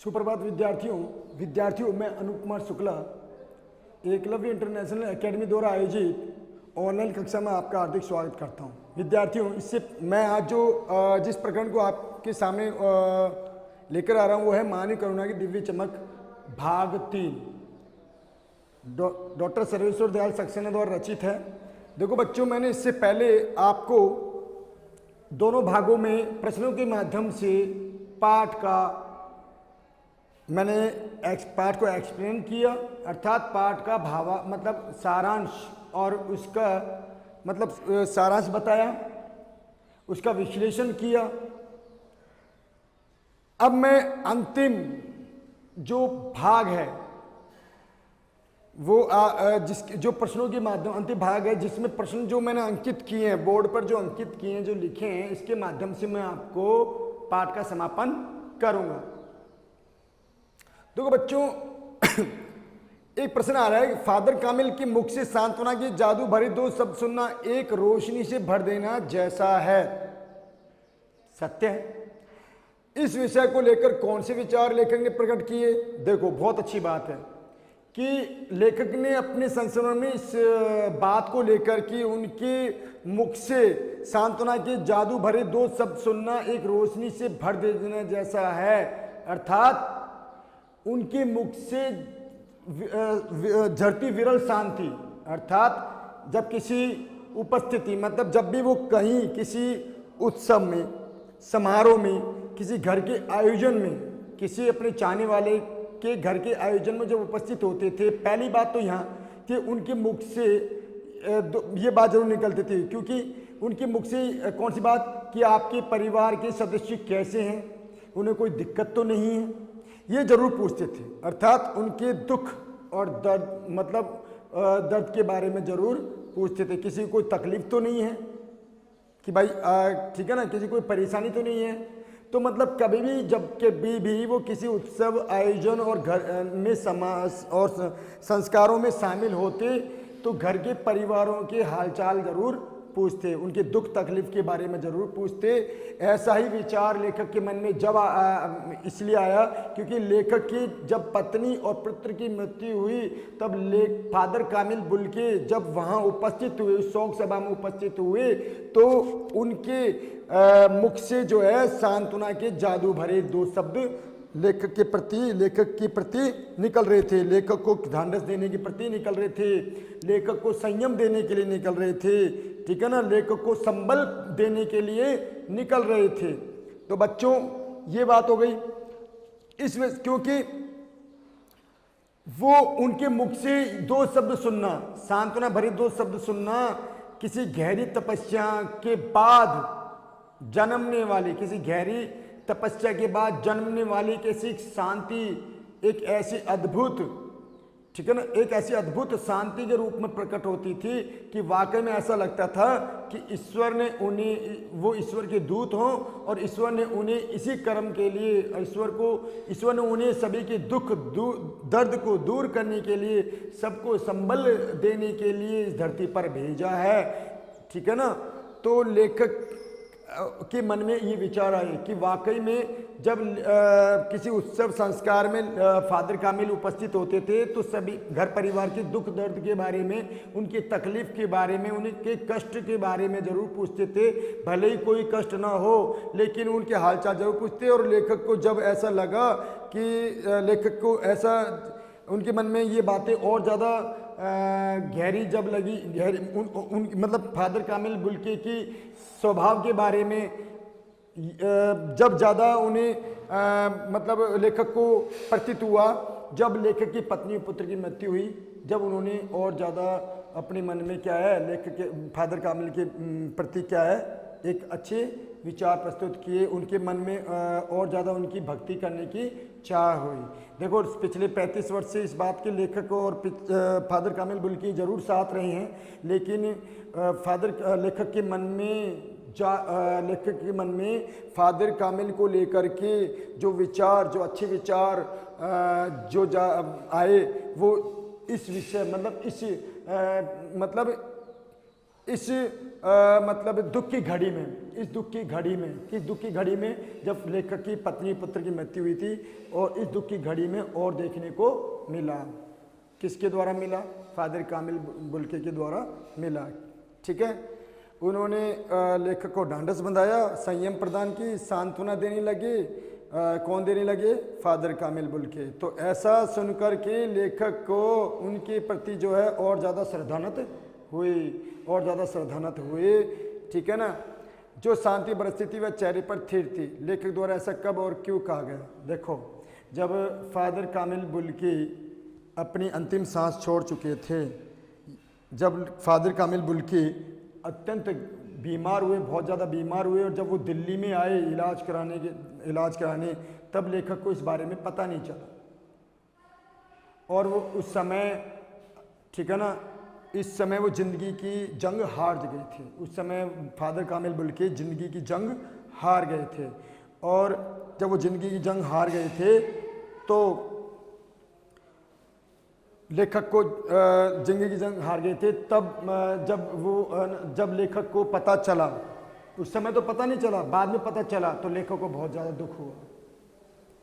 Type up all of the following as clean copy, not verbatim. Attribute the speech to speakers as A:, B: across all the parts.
A: सुप्रभात विद्यार्थियों मैं अनूप कुमार शुक्ला एकलव्य इंटरनेशनल एकेडमी द्वारा आयोजित ऑनलाइन कक्षा में आपका हार्दिक स्वागत करता हूं। विद्यार्थियों, इससे मैं आज जो जिस प्रकरण को आपके सामने लेकर आ रहा हूं वो है मानव करुणा की दिव्य चमक भाग 3 डॉक्टर सर्वेश्वर दयाल सक्सेना द्वारा रचित है। देखो बच्चों, मैंने इससे पहले आपको दोनों भागों में प्रश्नों के माध्यम से पाठ को एक्सप्लेन किया, अर्थात पाठ का मतलब सारांश और उसका मतलब सारांश बताया, उसका विश्लेषण किया। अब मैं अंतिम जो भाग है वो जो प्रश्नों के माध्यम अंतिम भाग है जिसमें प्रश्न जो मैंने अंकित किए हैं, बोर्ड पर जो अंकित किए हैं, जो लिखे हैं, इसके माध्यम से मैं आपको पाठ का समापन करूंगा। देखो बच्चों, एक प्रश्न आ रहा है, फादर कामिल के मुख से सांत्वना की जादू भरे दो शब्द सुनना एक रोशनी से भर देना जैसा है। सत्य है। इस विषय को लेकर कौन से विचार लेखक ने प्रकट किए? देखो, बहुत अच्छी बात है कि लेखक ने अपने संस्मरण में इस बात को लेकर कि उनके मुख से सांत्वना के जादू भरे दो शब्द सुनना एक रोशनी से भर देना जैसा है, अर्थात उनके मुख से झरती विरल शांति, अर्थात जब किसी उपस्थिति मतलब जब भी वो कहीं किसी उत्सव में, समारोह में, किसी घर के आयोजन में, किसी अपने चाहने वाले के घर के आयोजन में जब उपस्थित होते थे, पहली बात तो यहाँ कि उनके मुख से ये बात जरूर निकलती थी, क्योंकि उनके मुख से कौन सी बात कि आपके परिवार के सदस्य कैसे हैं, उन्हें कोई दिक्कत तो नहीं है, ये जरूर पूछते थे। अर्थात उनके दुख और दर्द मतलब दर्द के बारे में जरूर पूछते थे। किसी को कोई तकलीफ तो नहीं है कि भाई ठीक है ना, किसी कोई परेशानी तो नहीं है। तो मतलब कभी भी जब कभी भी वो किसी उत्सव आयोजन और घर में समाज और संस्कारों में शामिल होते तो घर के परिवारों के हालचाल जरूर पूछते, उनके दुख तकलीफ के बारे में जरूर पूछते। ऐसा ही विचार लेखक के मन में जब इसलिए आया क्योंकि लेखक की जब पत्नी और पुत्र की मृत्यु हुई तब फादर कामिल बुल्के जब वहाँ उपस्थित हुए, शोक सभा में उपस्थित हुए, तो उनके मुख से जो है सांत्वना के जादू भरे दो शब्द लेखक के प्रति निकल रहे थे, लेखक को ढांढस देने के प्रति निकल रहे थे, लेखक को संयम देने के लिए निकल रहे थे, ठीक है ना, लेखक को संबल देने के लिए निकल रहे थे। तो बच्चों, ये बात हो गई क्योंकि वो उनके मुख से दो शब्द सुनना, सांत्वना भरे दो शब्द सुनना, किसी गहरी तपस्या के बाद जन्मने वाली, किसी गहरी तपस्या के बाद जन्मने वाली कैसी शांति, एक ऐसी अद्भुत, ठीक है ना, एक ऐसी अद्भुत शांति के रूप में प्रकट होती थी कि वाकई में ऐसा लगता था कि ईश्वर ने उन्हें, वो ईश्वर के दूत हों और ईश्वर ने उन्हें इसी कर्म के लिए, ईश्वर ने उन्हें सभी के दुख दर्द को दूर करने के लिए, सबको संबल देने के लिए इस धरती पर भेजा है, ठीक है ना। तो लेखक के मन में ये विचार आए कि वाकई में जब किसी उत्सव संस्कार में फादर कामिल उपस्थित होते थे तो सभी घर परिवार के दुख दर्द के बारे में, उनकी तकलीफ के बारे में, उनके कष्ट के बारे में जरूर पूछते थे। भले ही कोई कष्ट ना हो लेकिन उनके हालचाल जरूर पूछते। और लेखक को जब ऐसा लगा कि लेखक को ऐसा उनके मन में ये बातें और ज़्यादा गहरी जब लगी, मतलब फादर कामिल बुल्के की स्वभाव के बारे में जब ज़्यादा उन्हें मतलब लेखक को प्रतीत हुआ, जब लेखक की पत्नी पुत्र की मृत्यु हुई, जब उन्होंने और ज़्यादा अपने मन में क्या है, लेखक के फादर कामिल के प्रति क्या है, एक अच्छे विचार प्रस्तुत किए, उनके मन में और ज़्यादा उनकी भक्ति करने की चाह हुई। देखो, पिछले 35 वर्ष से इस बात के लेखक और फादर कामिल बुल्के जरूर साथ रहे हैं, लेकिन लेखक के मन में फादर कामिल को लेकर के जो विचार, जो अच्छे विचार आए, वो इस विषय मतलब इस दुख की घड़ी में, इस दुख की घड़ी में, किस दुख की घड़ी में, जब लेखक की पत्नी पुत्र की मृत्यु हुई थी, और इस दुख की घड़ी में और देखने को मिला। किसके द्वारा मिला? फादर कामिल बुल्के के द्वारा मिला। ठीक है, उन्होंने लेखक को ढांढस बंधाया, संयम प्रदान की, सांत्वना देने लगे। कौन देने लगे? फादर कामिल बुल्के। तो ऐसा सुनकर के लेखक को उनके प्रति जो है और ज़्यादा श्रद्धान्वित हुई, और ज़्यादा श्रद्धान्वित हुए। ठीक है ना। जो शांति बरसती थी वह चेहरे पर थिर थी। लेखक द्वारा ऐसा कब और क्यों कहा गया? देखो, जब फादर कामिल बुल्के अपनी अंतिम सांस छोड़ चुके थे, जब फादर कामिल बुल्के अत्यंत बीमार हुए, बहुत ज़्यादा बीमार हुए, और जब वो दिल्ली में आए इलाज कराने, तब लेखक को इस बारे में पता नहीं चला। और वो उस समय, ठीक है ना, इस समय वो जिंदगी की जंग हार गए थे। उस समय फादर कामिल बुल्के जिंदगी की जंग हार गए थे। और जब वो जिंदगी की जंग हार गए थे तो लेखक को जिंदगी की जंग हार गए थे, तब जब लेखक को पता चला, उस समय तो पता नहीं चला, बाद में पता चला, तो लेखक को बहुत ज़्यादा दुख हुआ।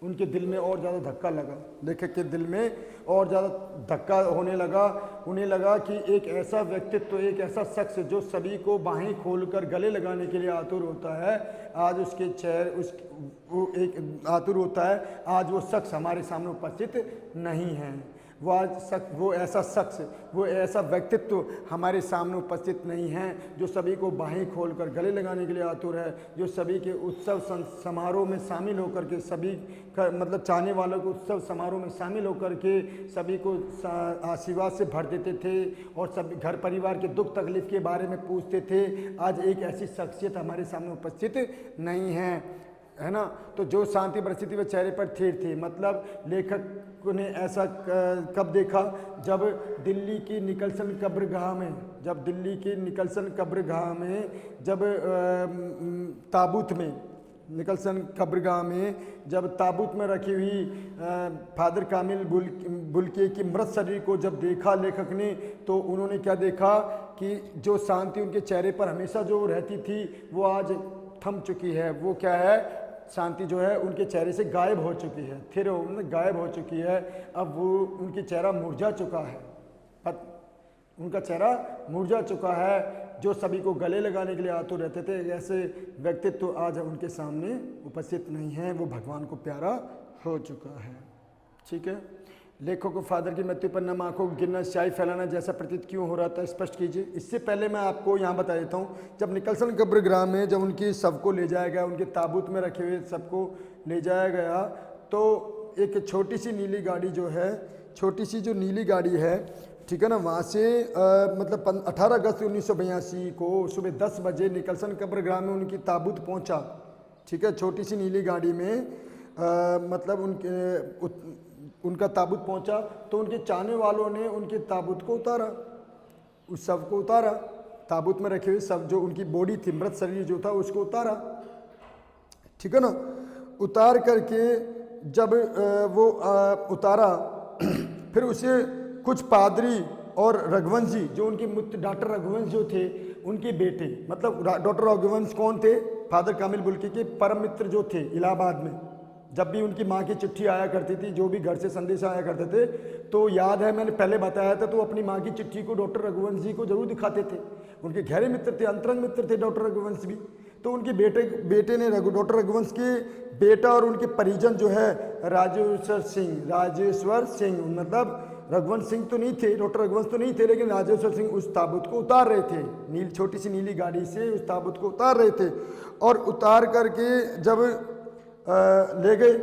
A: उनके दिल में और ज़्यादा धक्का लगा, लेखक के दिल में और ज़्यादा धक्का होने लगा। उन्हें लगा कि एक ऐसा व्यक्तित्व, एक ऐसा शख्स जो सभी को बाहें खोलकर गले लगाने के लिए आतुर होता है, आज उसके चेहरे वो एक आतुर होता है, आज वो शख्स हमारे सामने उपस्थित नहीं है। वो ऐसा व्यक्तित्व हमारे सामने उपस्थित नहीं है जो सभी को बाहें खोलकर गले लगाने के लिए आतुर है, जो सभी के उत्सव समारोह में शामिल होकर के, सभी का मतलब चाहने वालों को उत्सव समारोह में शामिल होकर के सभी को आशीर्वाद से भर देते थे, और सभी घर परिवार के दुख तकलीफ के बारे में पूछते थे। आज एक ऐसी शख्सियत हमारे सामने उपस्थित नहीं है ना। तो जो शांति परिस्थिति वह चेहरे पर थिर थी, मतलब लेखक ने ऐसा कब देखा? जब दिल्ली की निकलसन कब्रगाह में, जब ताबूत में, निकलसन कब्रगाह में जब ताबूत में रखी हुई फादर कामिल बुल्के की मृत शरीर को जब देखा लेखक ने, तो उन्होंने क्या देखा कि जो शांति उनके चेहरे पर हमेशा जो रहती थी वो आज थम चुकी है। वो क्या है? शांति जो है उनके चेहरे से गायब हो चुकी है, फिर गायब हो चुकी है। अब वो उनके चेहरा मुरझा चुका है, उनका चेहरा मुरझा चुका है। जो सभी को गले लगाने के लिए आतुर रहते थे, ऐसे व्यक्तित्व तो आज उनके सामने उपस्थित नहीं है, वो भगवान को प्यारा हो चुका है। ठीक है। लेखक को फादर की मृत्यु पर नम आंखों को गिरना, स्याही फैलाना जैसा प्रतीत क्यों हो रहा था, स्पष्ट कीजिए। इससे पहले मैं आपको यहाँ बता देता हूँ, जब निकलसन कब्रगाह में जब उनकी शव को ले जाया गया, उनके ताबूत में रखे हुए सबको ले जाया गया, तो एक छोटी सी नीली गाड़ी जो है, छोटी सी जो नीली गाड़ी है, ठीक है ना, वहाँ से मतलब 18 अगस्त 1982 को सुबह 10 बजे निकलसन कब्रगाह में उनकी ताबूत पहुँचा। ठीक है, छोटी सी नीली गाड़ी में मतलब उनका ताबूत पहुंचा, तो उनके चाहने वालों ने उनके ताबूत को उतारा, उस शव को उतारा, ताबूत में रखे हुए शव जो उनकी बॉडी थी, मृत शरीर जो था उसको उतारा। ठीक है ना। उतार करके जब वो उतारा, फिर उसे कुछ पादरी और रघुवंश जी, जो उनके मित्र डॉक्टर रघुवंश जो थे, उनके बेटे, मतलब डॉक्टर रघुवंश कौन थे? फादर कामिल बुल्के के परम मित्र जो थे इलाहाबाद में। जब भी उनकी माँ की चिट्ठी आया करती थी, जो भी घर से संदेश आया करते थे, तो याद है मैंने पहले बताया था, तो अपनी माँ की चिट्ठी को डॉक्टर रघुवंश जी को जरूर दिखाते थे। उनके गहरे मित्र थे, अंतरंग मित्र थे डॉक्टर रघुवंश भी। तो उनके बेटे ने डॉक्टर रघुवंश के बेटा और उनके परिजन जो है राजेश्वर सिंह, मतलब रघुवंश सिंह तो नहीं थे, डॉक्टर रघुवंश तो नहीं थे, लेकिन राजेश्वर सिंह उस ताबूत को उतार रहे थे, छोटी सी नीली गाड़ी से उस ताबूत को उतार रहे थे। और उतार करके जब ले गए,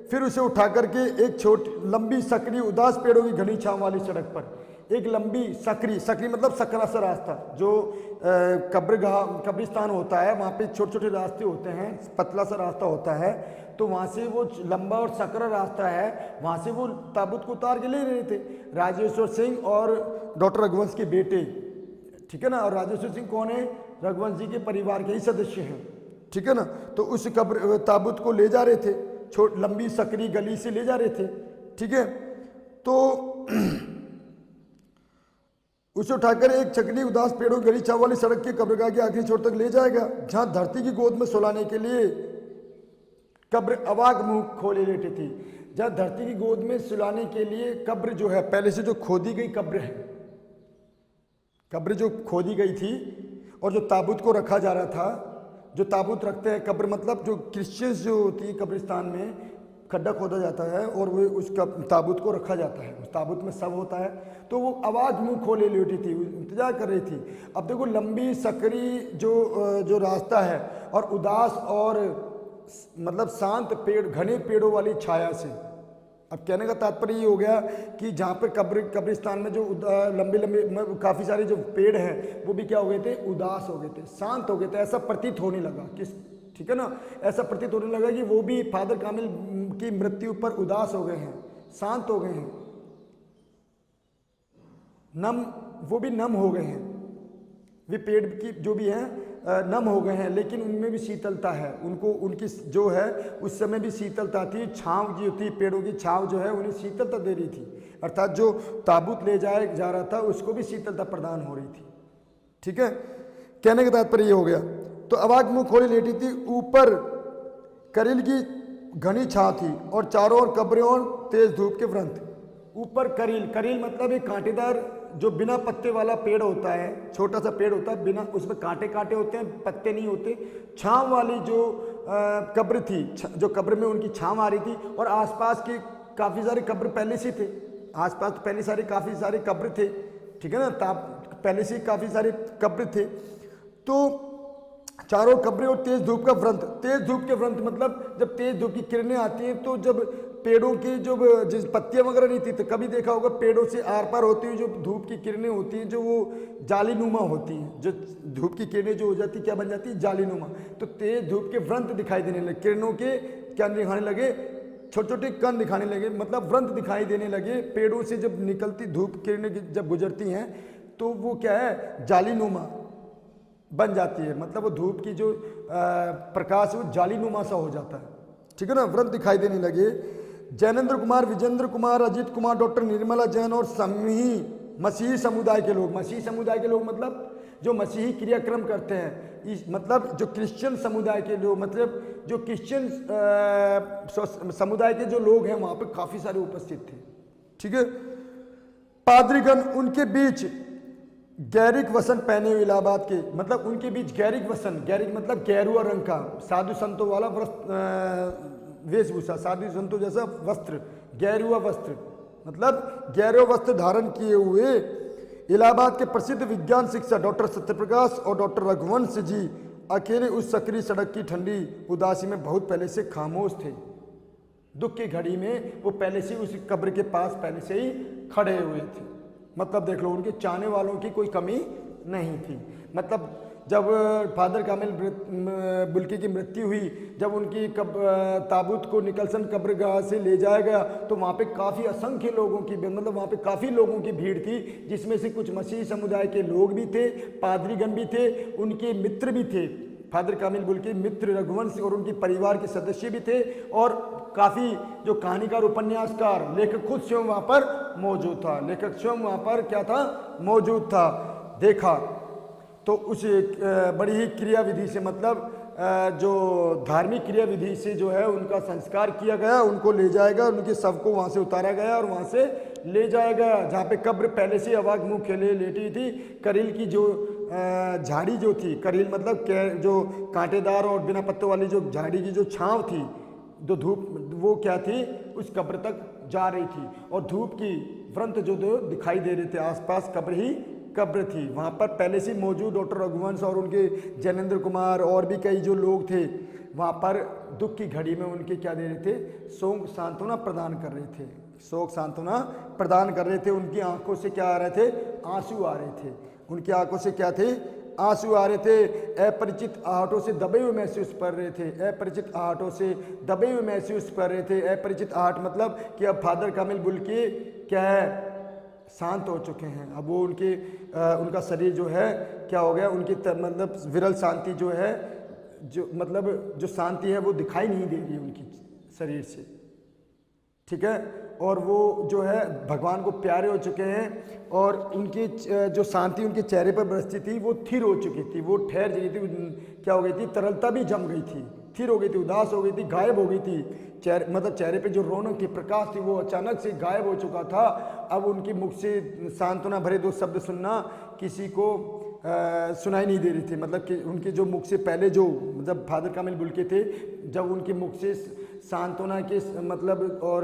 A: फिर उसे उठा करके एक छोटी लंबी सकरी उदास पेड़ों की घनी छांव वाली सड़क पर, एक लंबी सकरी मतलब सकरा सा रास्ता, जो कब्रिस्तान होता है, वहाँ पे छोटे छोटे रास्ते होते हैं, पतला सा रास्ता होता है, तो वहाँ से वो लंबा और सकरा रास्ता है, वहाँ से वो ताबूत को उतार के ले रहे थे राजेश्वर सिंह और डॉक्टर रघुवंश के बेटे। ठीक है ना। और राजेश्वर सिंह कौन है? रघुवंश जी के परिवार के ही सदस्य हैं। ठीक है ना। तो उस ताबूत को ले जा रहे थे, लंबी सकरी गली से ले जा रहे थे। ठीक है। तो
B: उसे उठाकर एक चकनी उदास पेड़ों गली छाव वाली सड़क की कब्रगाह के आखिरी छोर तक ले जाएगा, जहां धरती की गोद में सुलाने के लिए कब्र अवाक मुंह खोले लेटी थी। जहां धरती की गोद में सुलाने के लिए कब्र जो है, पहले से जो खोदी गई कब्र है, कब्र जो खोदी गई थी और जो ताबूत को रखा जा रहा था, जो ताबूत रखते हैं कब्र, मतलब जो क्रिश्चियंस जो होती है कब्रिस्तान में खड्डा खोदा जाता है और वो उसका ताबूत को रखा जाता है, उस ताबूत में सब होता है, तो वो आवाज़ मुंह खोले लेटी थी, इंतजार कर रही थी। अब देखो लंबी सकरी जो रास्ता है और उदास और मतलब शांत पेड़, घने पेड़ों वाली छाया से। अब कहने का तात्पर्य ये हो गया कि जहाँ पर कब्रिस्तान में जो लंबे लंबे काफ़ी सारे जो पेड़ हैं वो भी क्या हो गए थे, उदास हो गए थे, शांत हो गए थे, ऐसा प्रतीत होने लगा किस, ठीक है ना, ऐसा प्रतीत होने लगा कि वो भी फादर कामिल की मृत्यु पर उदास हो गए हैं, शांत हो गए हैं, नम, वो भी नम हो गए हैं, वे पेड़ की जो भी हैं नम हो गए हैं, लेकिन उनमें भी शीतलता है, उनको उनकी जो है उस समय भी शीतलता थी, छांव जो थी, पेड़ों की छांव जो है उन्हें शीतलता दे रही थी, अर्थात जो ताबूत ले जा रहा था उसको भी शीतलता प्रदान हो रही थी। ठीक है, कहने का तात्पर्य ये हो गया। तो अवाक मुंह खोले लेटी थी, ऊपर करील की घनी छांव थी और चारों ओर कब्रें और तेज धूप के व्रंत। ऊपर करील, करील मतलब एक कांटेदार जो बिना पत्ते वाला पेड़ होता है, छोटा सा पेड़ होता है, बिना, उसमें कांटे कांटे होते हैं, पत्ते नहीं होते। छांव वाली जो कब्र थी, जो कब्र में उनकी छांव आ रही थी और आसपास के काफ़ी सारे कब्र पहले से थे, आसपास पहले सारे काफ़ी सारे कब्र थे, ठीक है ना, पहले से काफ़ी सारे कब्र थे। तो चारों कब्रें और तेज धूप का व्रंत, तेज धूप के व्रंत मतलब जब तेज धूप की किरणें आती हैं तो जब पेड़ों की जो जिस पत्तियां वगैरह नहीं थी, तो कभी देखा होगा पेड़ों से आर पार होती हुई जो धूप की किरणें होती हैं, जो वो जालीनुमा होती हैं, जो धूप की किरणें जो हो जाती क्या बन जाती है, जालीनुमा। तो तेज धूप के व्रंत दिखाई देने लगे, किरणों के क्या दिखाने लगे, छोटे छोटे कण दिखाने लगे, मतलब व्रंत दिखाई देने लगे। पेड़ों से जब निकलती धूप किरणें जब गुजरती हैं तो वो क्या है, जालीनुमा बन जाती है, मतलब वो धूप की जो प्रकाश है वो जालीनुमा सा हो जाता है, ठीक है ना, व्रत दिखाई देने लगे। जैनेंद्र कुमार, विजेंद्र कुमार, अजीत कुमार, डॉक्टर निर्मला जैन और मसीही समुदाय के लोग, मसीही समुदाय के लोग मतलब जो मसीही क्रियाक्रम करते हैं, मतलब जो क्रिश्चियन समुदाय के लोग, मतलब जो क्रिश्चियन समुदाय के जो लोग हैं वहाँ पे काफ़ी सारे उपस्थित थे, ठीक है। पादरीगण, उनके बीच गैरिक वसन पहने हुए इलाहाबाद के, मतलब उनके बीच गैरिक वसन, गैरिक मतलब गेरुआ रंग का साधु संतों वाला वेशभूषा, साधु संतों जैसा वस्त्र, गेरुआ वस्त्र मतलब गेरुआ वस्त्र धारण किए हुए इलाहाबाद के प्रसिद्ध विज्ञान शिक्षक डॉक्टर सत्यप्रकाश और डॉक्टर रघुवंश जी अकेले उस सकरी सड़क की ठंडी उदासी में बहुत पहले से खामोश थे। दुख की घड़ी में वो पहले से उस कब्र के पास पहले से ही खड़े हुए थे, मतलब देख लो उनके चाहने वालों की कोई कमी नहीं थी। मतलब जब फादर कामिल बुल्की की मृत्यु हुई, जब उनकी ताबूत को निकलसन कब्रगाह से ले जाया गया तो वहाँ पे काफ़ी असंख्य लोगों की, मतलब वहाँ पे काफ़ी लोगों की भीड़ थी, जिसमें से कुछ मसीही समुदाय के लोग भी थे, पादरीगण भी थे, उनके मित्र भी थे, फादर कामिल बुल्की मित्र रघुवंश और उनके परिवार के सदस्य भी थे, और काफ़ी जो कहानीकार, उपन्यासकार, लेखक खुद स्वयं वहाँ पर मौजूद था, लेखक स्वयं वहाँ पर क्या था, मौजूद था। देखा तो उस बड़ी ही क्रिया विधि से, मतलब जो धार्मिक क्रिया विधि से जो है उनका संस्कार किया गया, उनको ले जाएगा, उनके शव को वहाँ से उतारा गया और वहाँ से ले जाया गया, जहाँ पे कब्र पहले से अवाक मुँह खेले लेटी थी। करील की जो झाड़ी जो थी, करील मतलब जो कांटेदार और बिना पत्तों वाली जो झाड़ी की जो छाँव थी, जो धूप वो क्या थी, उस कब्र तक जा रही थी, और धूप की व्रंत जो दिखाई दे रहे थे, आसपास कब्र ही कब्र थी। वहाँ पर पहले से मौजूद डॉक्टर रघुवंश और उनके जैनेंद्र कुमार और भी कई जो लोग थे वहाँ पर दुख की घड़ी में उनके क्या दे रहे थे, शोक सांत्वना प्रदान कर रहे थे, शोक सांत्वना प्रदान कर रहे थे। उनकी आंखों से क्या आ रहे थे, आंसू आ रहे थे, उनकी आंखों से क्या थे, आंसू आ रहे थे। अपरिचित आहटों से दबे हुए महसूस कर रहे थे, अपरिचित आहटों से दबे हुए महसूस कर रहे थे। अपरिचित आहट मतलब कि अब फादर कामिल बुल्की क्या है, शांत हो चुके हैं, अब वो उनका शरीर जो है क्या हो गया, उनकी मतलब विरल शांति जो है, जो मतलब जो शांति है वो दिखाई नहीं दे रही है उनकी शरीर से, ठीक है, और वो जो है भगवान को प्यारे हो चुके हैं और उनकी जो शांति उनके चेहरे पर बरसती थी वो थिर हो चुकी थी, वो ठहर गई थी, क्या हो गई थी, तरलता भी जम गई थी, थिर हो गई थी, उदास हो गई थी, गायब हो गई थी। चेहरे पे जो रौनक थी, प्रकाश थी, वो अचानक से गायब हो चुका था। अब उनकी मुख से सांत्वना भरे दो शब्द सुनना किसी को सुनाई नहीं दे रही थी। मतलब कि उनके जो मुख से पहले जो मतलब फादर कामिल बुल्के थे, जब उनके मुख से सांत्वना के मतलब और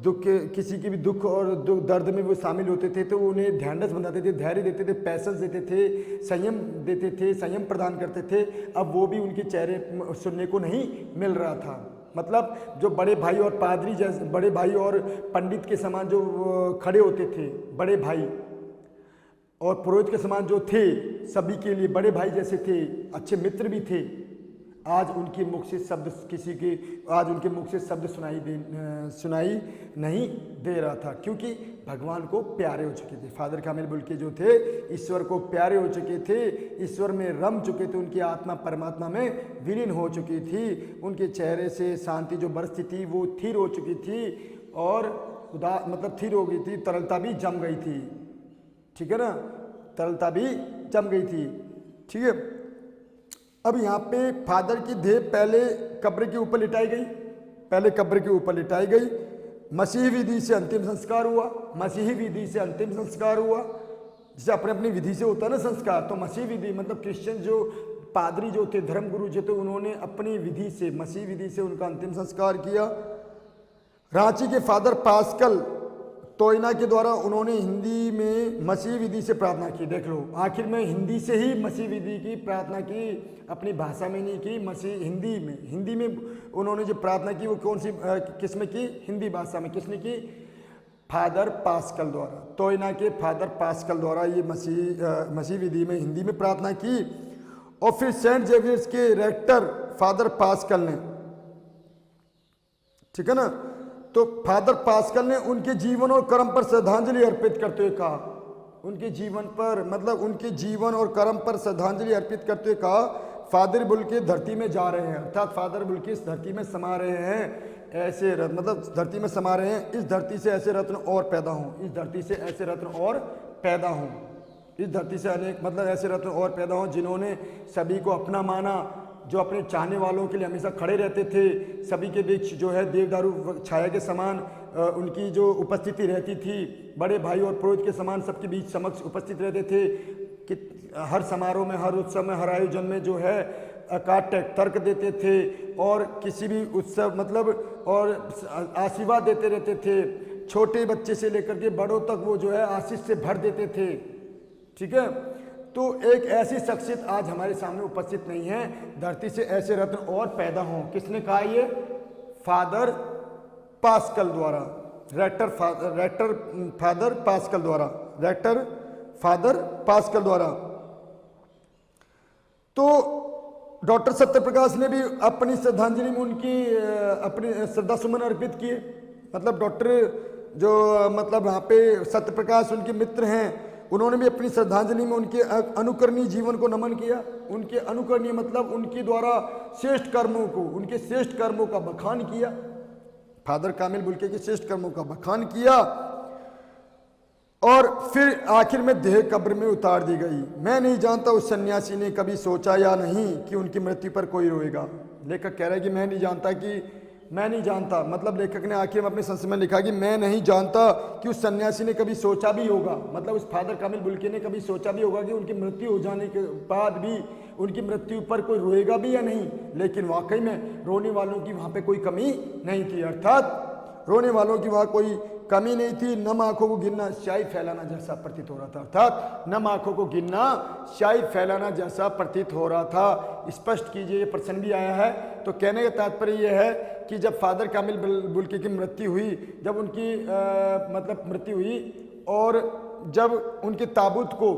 B: दुख के किसी की भी दुख और दर्द में वो शामिल होते थे तो उन्हें ध्यानस बनाते थे, धैर्य देते थे, पैसेंस देते थे, संयम देते थे, संयम प्रदान करते थे। अब वो भी उनके चेहरे सुनने को नहीं मिल रहा था। मतलब जो बड़े भाई और पादरी जैसे, बड़े भाई और पंडित के समान जो खड़े होते थे, बड़े भाई और पुरोहित के समान जो थे, सभी के लिए बड़े भाई जैसे थे, अच्छे मित्र भी थे, आज उनके मुख से शब्द आज उनके मुख से शब्द सुनाई नहीं दे रहा था, क्योंकि भगवान को प्यारे हो चुके थे। फादर कामिल बुल्के जो थे ईश्वर को प्यारे हो चुके थे, ईश्वर में रम चुके थे, उनकी आत्मा परमात्मा में विलीन हो चुकी थी, उनके चेहरे से शांति जो बरसती थी वो थिर हो चुकी थी और मतलब थिर हो गई थी, तरलता भी जम गई थी। ठीक है ना, तरलता भी जम गई थी। ठीक है, अब यहाँ पे फादर की देह पहले कब्र के ऊपर लिटाई गई, पहले कब्र के ऊपर लिटाई गई, मसीही विधि से अंतिम संस्कार हुआ, मसीही विधि से अंतिम संस्कार हुआ। जैसे अपने अपनी विधि से होता है ना संस्कार, तो मसीही विधि मतलब क्रिश्चियन जो पादरी जो थे, धर्मगुरु जो थे, उन्होंने अपनी विधि से, मसीही विधि से उनका अंतिम संस्कार किया। रांची के फादर पास्कल तोयना के द्वारा उन्होंने हिंदी में मसीह विधि से प्रार्थना की। देख लो, आखिर में हिंदी से ही मसीह विधि की प्रार्थना की, अपनी भाषा में नहीं की, मसीह हिंदी में उन्होंने जो प्रार्थना की वो कौन सी किस में की, हिंदी भाषा में। किसने की? फादर पास्कल द्वारा, तोयना के फादर पास्कल द्वारा ये मसीह विधि में हिंदी में प्रार्थना की। और फिर सेंट जेवियर्स के रेक्टर फादर पास्कल ने, ठीक है ना, तो फादर पास्कल ने उनके जीवन और कर्म पर श्रद्धांजलि अर्पित करते हुए कहा, उनके जीवन पर मतलब उनके जीवन और कर्म पर श्रद्धांजलि अर्पित करते हुए कहा, फादर बुल्के धरती में जा रहे हैं, अर्थात फादर बुल्के इस धरती में समा रहे हैं, ऐसे मतलब धरती में समा रहे हैं, इस धरती से ऐसे रत्न और पैदा हों, इस धरती से ऐसे रत्न और पैदा हों, इस धरती से अनेक मतलब ऐसे रत्न और पैदा हों जिन्होंने सभी को अपना माना, जो अपने चाहने वालों के लिए हमेशा खड़े रहते थे, सभी के बीच जो है देवदारू छाया के समान उनकी जो उपस्थिति रहती थी, बड़े भाई और पुरोहित के समान सबके बीच समक्ष उपस्थित रहते थे कि हर समारोह में, हर उत्सव में, हर आयोजन में जो है अकाट्य तर्क देते थे और किसी भी उत्सव मतलब और आशीर्वाद देते रहते थे, छोटे बच्चे से लेकर के बड़ों तक वो जो है आशीष से भर देते थे। ठीक है, तो एक ऐसी शख्सियत आज हमारे सामने उपस्थित नहीं है, धरती से ऐसे रत्न और पैदा हों। किसने कहा ये? फादर पास्कल द्वारा, रेक्टर फादर पास्कल द्वारा, रेक्टर फादर पास्कल द्वारा। तो डॉक्टर सत्यप्रकाश ने भी अपनी श्रद्धांजलि में उनकी अपनी श्रद्धा सुमन अर्पित किए। मतलब डॉक्टर जो मतलब वहाँ पे सत्यप्रकाश उनके मित्र हैं, उन्होंने भी अपनी श्रद्धांजलि में उनके अनुकरणीय जीवन को नमन किया। उनके अनुकरणीय मतलब उनके द्वारा श्रेष्ठ कर्मों को, उनके श्रेष्ठ कर्मों का बखान किया, फादर कामिल बुल्के के श्रेष्ठ कर्मों का बखान किया। और फिर आखिर में देह कब्र में उतार दी गई। मैं नहीं जानता उस सन्यासी ने कभी सोचा या नहीं कि उनकी मृत्यु पर कोई रोएगा। लेखक कह रहा है कि मैं नहीं जानता, मतलब लेखक ने आखिर में अपने संस्मरण में लिखा कि मैं नहीं जानता कि उस सन्यासी ने कभी सोचा भी होगा, मतलब उस फादर कामिल बुल्के ने कभी सोचा भी होगा कि उनकी मृत्यु हो जाने के बाद भी उनकी मृत्यु पर कोई रोएगा भी या नहीं। लेकिन वाकई में रोने वालों की वहाँ पे कोई कमी नहीं थी, अर्थात रोने वालों की वहाँ कोई कमी नहीं थी। नम आंखों को गिनना स्याही फैलाना जैसा प्रतीत हो रहा था, अर्थात नम आंखों को गिनना स्याही फैलाना जैसा प्रतीत हो रहा था। स्पष्ट कीजिए, ये प्रश्न भी आया है। तो कहने का तात्पर्य यह है कि जब फादर कामिल बुल्के की मृत्यु हुई, जब उनकी मतलब मृत्यु हुई और जब उनके ताबूत को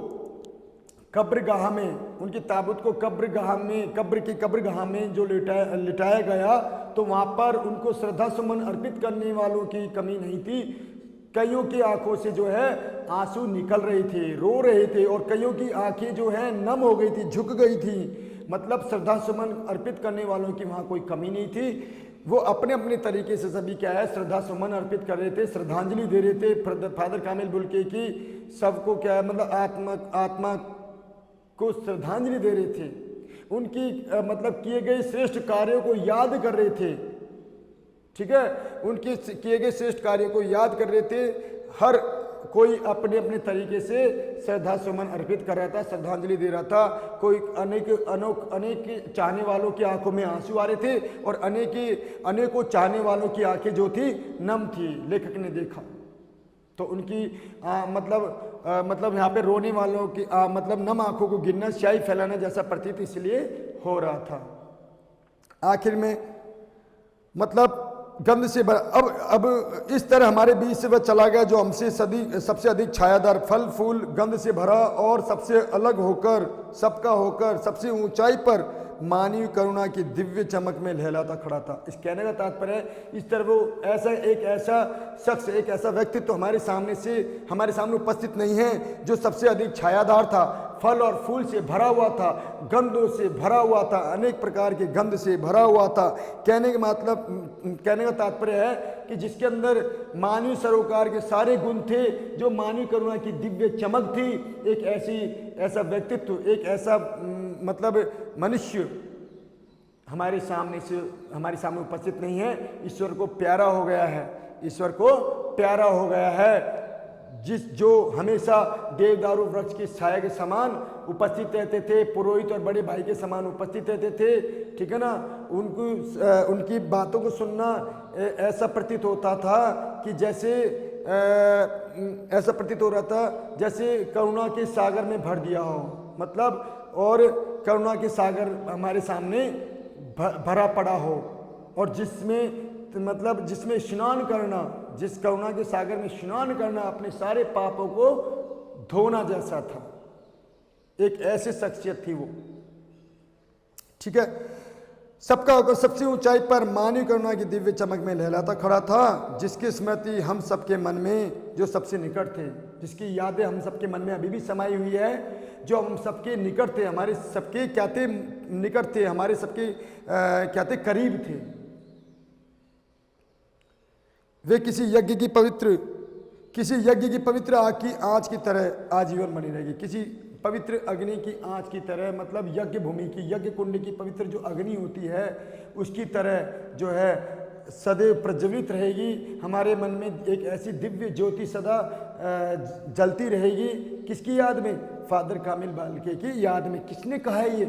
B: कब्रगाह में, उनकी ताबूत को कब्रगाह में जो लिटाया गया, तो वहाँ पर उनको श्रद्धा सुमन अर्पित करने वालों की कमी नहीं थी। कईयों की आंखों से जो है आंसू निकल रहे थे, रो रहे थे, और कईयों की आंखें जो है नम हो गई थी, झुक गई थी। मतलब श्रद्धा सुमन अर्पित करने वालों की वहाँ कोई कमी नहीं थी। वो अपने अपने तरीके से सभी क्या है श्रद्धा सुमन अर्पित कर रहे थे, श्रद्धांजलि दे रहे थे फादर कामिल बुल्के की। सबको क्या है मतलब आत्मा को श्रद्धांजलि दे रहे थे, उनकी मतलब किए गए श्रेष्ठ कार्यों को याद कर रहे थे। ठीक है, उनके किए गए श्रेष्ठ कार्यों को याद कर रहे थे। हर कोई अपने अपने तरीके से श्रद्धा सुमन अर्पित कर रहा था, श्रद्धांजलि दे रहा था। कोई अनेक चाहने वालों की आंखों में आंसू आ रहे थे और अनेकों चाहने वालों की आंखें जो थी नम थी। लेखक ने देखा तो उनकी मतलब यहाँ पे रोने वालों की मतलब नम आंखों को गिनना, स्याही फैलाना जैसा प्रतीत इसलिए हो रहा था। आखिर में मतलब गंध से भरा, अब इस तरह हमारे बीच से वह चला गया जो हमसे सबसे अधिक छायादार, फल फूल गंध से भरा और सबसे अलग होकर, सबका होकर, सबसे ऊंचाई पर मानवीय करुणा की दिव्य चमक में लहलाता खड़ा था। इस कहने का तात्पर्य है, इस तरह वो एक ऐसा शख्स, एक ऐसा व्यक्तित्व तो हमारे सामने उपस्थित नहीं है जो सबसे अधिक छायादार था, फल और फूल से भरा हुआ था, गंधों से भरा हुआ था, अनेक प्रकार के गंध से भरा हुआ था। कहने का तात्पर्य है कि जिसके अंदर मानवीय सरोकार के सारे गुण थे, जो मानवीय करुणा की दिव्य चमक थी। एक ऐसा व्यक्तित्व, एक ऐसा मतलब मनुष्य हमारे सामने उपस्थित नहीं है। ईश्वर को प्यारा हो गया है, ईश्वर को प्यारा हो गया है, जो हमेशा देवदारू वृक्ष की छाया के समान उपस्थित रहते थे, पुरोहित और बड़े भाई के समान उपस्थित रहते थे। ठीक है ना, उनकी बातों को सुनना ऐसा प्रतीत होता था कि ऐसा प्रतीत हो रहा था जैसे करुणा के सागर में भर दिया हो, मतलब और करुणा के सागर हमारे सामने भरा पड़ा हो, और जिसमें स्नान करना, जिस करुणा के सागर में स्नान करना अपने सारे पापों को धोना जैसा था। एक ऐसी शख्सियत थी वो। ठीक है, सबका होकर सबसे ऊंचाई पर मानवीय करुणा की दिव्य चमक में लहलाता खड़ा था, जिसकी स्मृति हम सबके मन में जो सबसे निकट थे, जिसकी यादें हम सबके मन में अभी भी समाई हुई है, जो हम सबके निकट थे, हमारे सबके क्या थे, निकट थे, हमारे सबके क्या थे, करीब थे। वे किसी यज्ञ की पवित्र आग की आंच की तरह आजीवन बनी रहेगी। किसी पवित्र अग्नि की आंच की तरह, मतलब यज्ञ भूमि की, यज्ञ कुंड की पवित्र जो अग्नि होती है उसकी तरह जो है सदैव प्रज्वलित रहेगी। हमारे मन में एक ऐसी दिव्य ज्योति सदा जलती रहेगी। किसकी याद में? फादर कामिल बुल्के की याद में। किसने कहा है ये?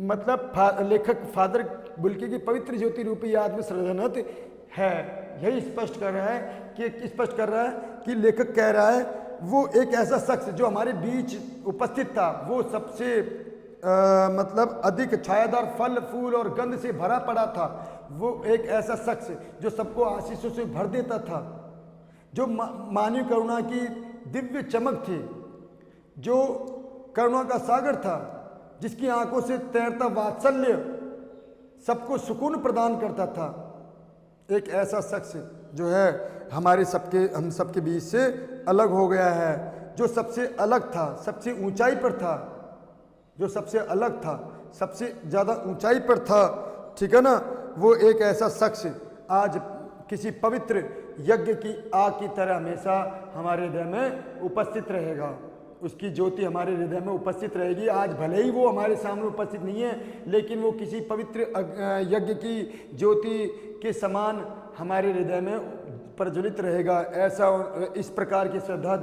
B: मतलब लेखक फादर बुल्के की पवित्र ज्योति रूपी याद में श्रद्धानत है। यही स्पष्ट कर रहा है कि लेखक कह रहा है वो एक ऐसा शख्स जो हमारे बीच उपस्थित था, वो सबसे मतलब अधिक छायादार, फल फूल और गंध से भरा पड़ा था। वो एक ऐसा शख्स जो सबको आशीषों से भर देता था, जो मानवीय करुणा की दिव्य चमक थी, जो करुणा का सागर था, जिसकी आंखों से तैरता वात्सल्य सबको सुकून प्रदान करता था। एक ऐसा शख्स जो है हम सबके बीच से अलग हो गया है, जो सबसे अलग था, सबसे ऊंचाई पर था, जो सबसे अलग था, सबसे ज़्यादा ऊंचाई पर था। ठीक है ना, वो एक ऐसा शख्स आज किसी पवित्र यज्ञ की आग की तरह हमेशा हमारे हृदय में उपस्थित रहेगा। उसकी ज्योति हमारे हृदय में उपस्थित रहेगी। आज भले ही वो हमारे सामने उपस्थित नहीं है, लेकिन वो किसी पवित्र यज्ञ की ज्योति के समान हमारे हृदय में प्रज्वलित रहेगा। ऐसा इस प्रकार की श्रद्धा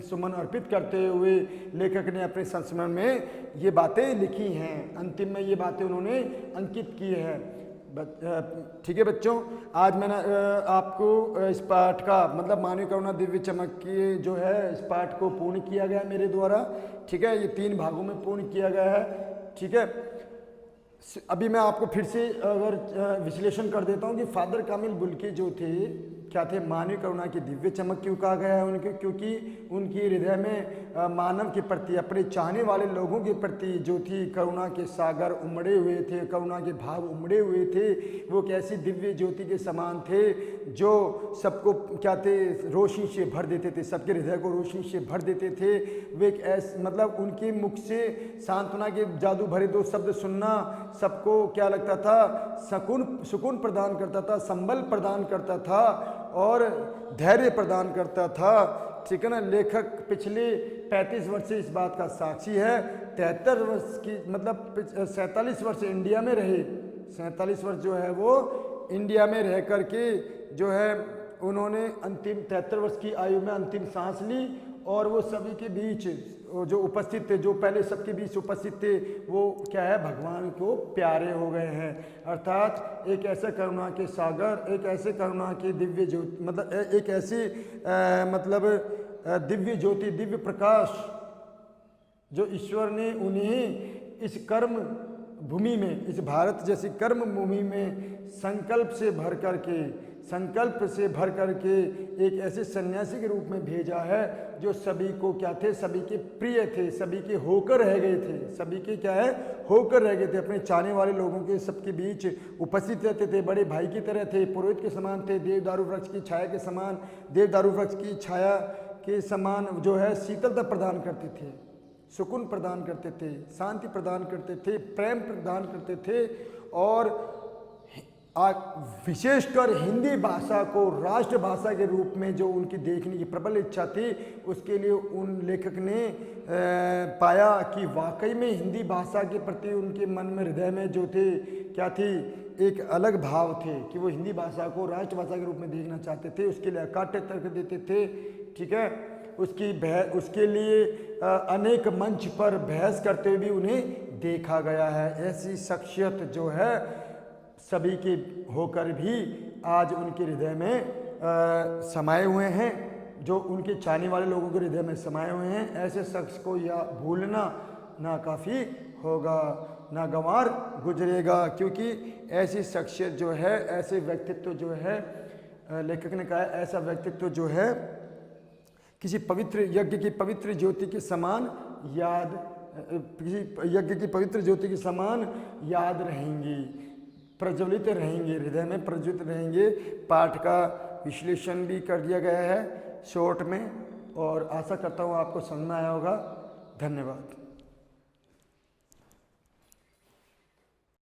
B: सुमन अर्पित करते हुए लेखक ने अपने संस्मरण में ये बातें लिखी हैं। अंतिम में ये बातें उन्होंने अंकित की है। ठीक है बच्चों, आज मैंने आपको इस पाठ का मतलब मानवीय करुणा दिव्य चमक की जो है इस पाठ को पूर्ण किया गया मेरे द्वारा। ठीक है, ये 3 भागों में पूर्ण किया गया है। ठीक है, अभी मैं आपको फिर से अगर विश्लेषण कर देता हूँ कि फादर कामिल बुल्के जो थे
A: क्या थे, मानवीय करुणा की दिव्य चमक क्यों कहा गया है उनके, क्योंकि उनकी हृदय में मानव के प्रति, अपने चाहने वाले लोगों के प्रति जो थी करुणा के सागर उमड़े हुए थे, करुणा के भाव उमड़े हुए थे। वो कैसी दिव्य ज्योति के समान थे जो सबको क्या थे, रोशनी से भर देते थे, सबके हृदय को रोशनी से भर देते थे। वे एक ऐसे मतलब उनके मुख से सांत्वना के जादू भरे दो शब्द सुनना सबको क्या लगता था, सुकून प्रदान करता था, संबल प्रदान करता था और धैर्य प्रदान करता था। ठीक है ना। लेखक पिछले 35 वर्ष से इस बात का साक्षी है। 73 वर्ष की मतलब 47 वर्ष इंडिया में रहे, 47 वर्ष जो है वो इंडिया में रह करके जो है उन्होंने अंतिम 73 वर्ष की आयु में अंतिम सांस ली। और वो सभी के बीच जो उपस्थित थे, जो पहले सबके बीच उपस्थित थे, वो क्या है, भगवान को प्यारे हो गए हैं। अर्थात एक ऐसे करुणा के सागर, एक ऐसे करुणा की दिव्य ज्योति, मतलब एक ऐसी दिव्य ज्योति, दिव्य प्रकाश जो ईश्वर ने उन्हें इस कर्म भूमि में, इस भारत जैसी कर्म भूमि में संकल्प से भर करके एक ऐसे सन्यासी के रूप में भेजा है जो सभी को क्या थे, सभी के प्रिय थे, सभी के होकर रह गए थे, सभी के क्या है, होकर रह गए थे। अपने चाहने वाले लोगों के सबके बीच उपस्थित रहते थे, बड़े भाई की तरह थे, पुरोहित के समान थे, देवदारू वृक्ष की छाया के समान, देवदारू वृक्ष की छाया के समान जो है शीतलता प्रदान करते थे, सुकून प्रदान करते थे, शांति प्रदान करते थे, प्रेम प्रदान करते थे। और विशेषकर हिंदी भाषा को राष्ट्रभाषा के रूप में जो उनकी देखने की प्रबल इच्छा थी, उसके लिए उन लेखक ने पाया कि वाकई में हिंदी भाषा के प्रति उनके मन में, हृदय में जो थे क्या थी, एक अलग भाव थे कि वो हिंदी भाषा को राष्ट्रभाषा के रूप में देखना चाहते थे। उसके लिए अकाट्य तर्क देते थे। ठीक है। उसके लिए अनेक मंच पर बहस करते हुए भी उन्हें देखा गया है। ऐसी शख्सियत जो है सभी के होकर भी आज उनके हृदय में समाये हुए हैं, जो उनके चाहने वाले लोगों के हृदय में समाये हुए हैं। ऐसे शख्स को या भूलना ना काफ़ी होगा, ना गंवार गुजरेगा, क्योंकि ऐसी शख्सियत जो है, ऐसे व्यक्तित्व जो है, लेखक ने कहा ऐसा व्यक्तित्व जो है किसी पवित्र यज्ञ की पवित्र ज्योति के समान किसी यज्ञ की पवित्र ज्योति के समान याद रहेंगी, प्रज्वलित रहेंगे, हृदय में प्रज्वलित रहेंगे। पाठ का विश्लेषण भी कर दिया गया है शॉर्ट में, और आशा करता हूँ आपको समझ में आया होगा। धन्यवाद।